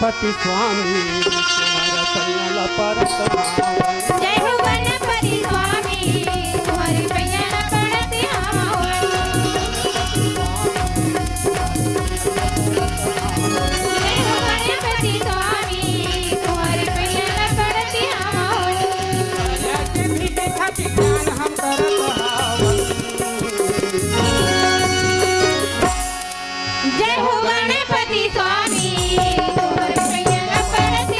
गणपति स्वामी तुम्हारा पैया परत आवन। जय हो गणपति स्वामी तुम्हारे पैया पड़त आवन। जय हो गणपति स्वामी तुम्हारे पैया पड़त आवन। के भी देखा विज्ञान हम करत आवन। जय हो गणपति स्वामी तुम्हारे पैया पड़त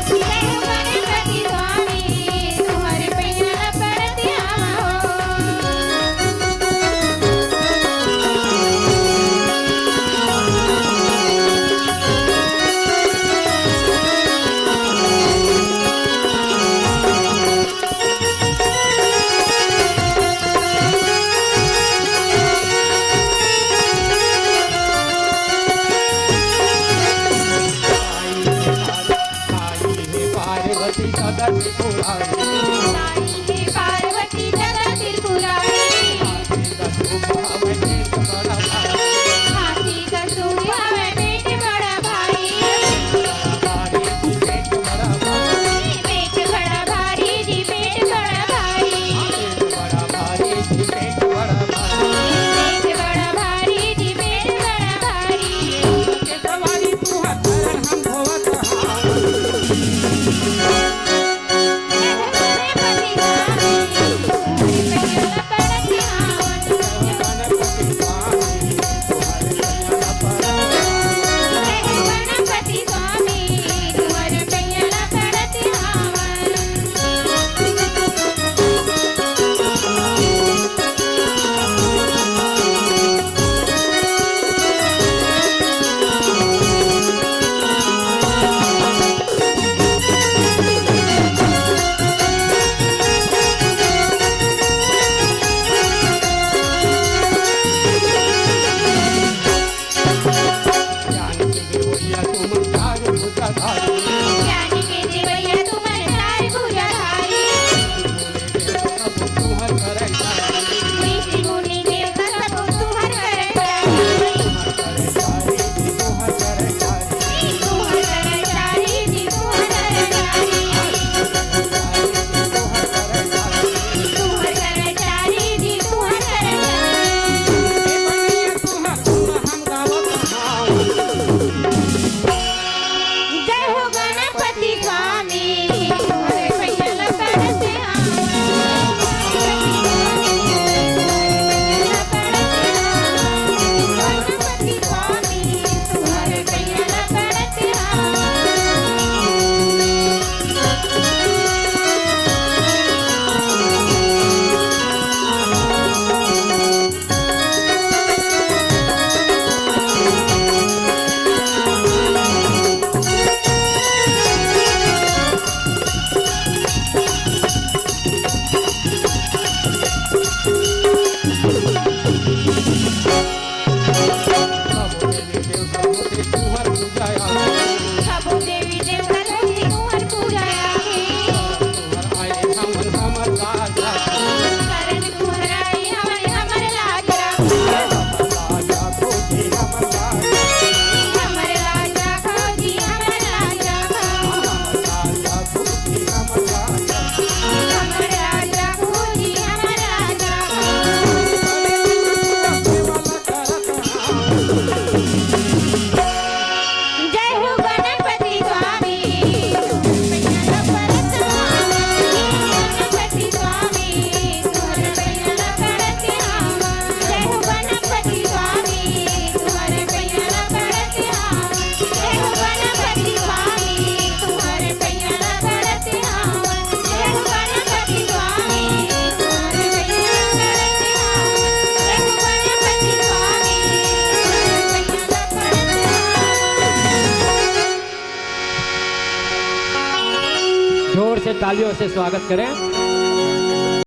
जय हो गणपति स्वामी तुम्हारे पैया पड़त पार्वती जगत पुरारी साई हे पार्वती जगत त्रिपुरारी। हाथी का सूंड हवे पेट बड़ा भारी। पेट बड़ा भारी जी पेट बड़ा भारी। पेट बड़ा भारी जी पेट बड़ा भारी। सवारी तू हथरण हम धोवत गणपति स्वामी तुम्हारे पैया पड़त आवन। ज्ञान के देवैया तुम चार भुजाधारी। ज्ञानी के देवैया तुम्हारे चार भुजाधारी। तुहर करे जारी। ऋषि मुनि देवता सब तुहर करे जारी। तुहर करे जारी। तुहर करे जारी जी तुहर करे जारी। तुहर करे जारी जी तुहर करे जय हो गणपति स्वामी तुम्हारे पैया पड़त गणपति स्वामी तुम्हारे पैया पड़त सब देवी देवता होती तुम्हार पूजा आगे। शरण तुम्हाराई हमारे हमर लाज राखो। हमर लाज राखो जी हमर लाज राखो। हमर लाज राखो जी हमर लाज राखो। जय हो गणपति स्वामी पैया पड़त आवन। गणपति स्वामी तुम्हारे पैया पड़त आवन। जय हो गणपति स्वामी तुम्हारे पैया पड़त आवन। जय हो गणपति स्वामी तुम्हारे पैया पड़त आवन। जय हो गणपति स्वामी तुम्हारे पैया पड़त आवन। जय हो गणपति स्वामी तुम्हारे पैया पड़त आवन। जोर से तालियों से स्वागत करें।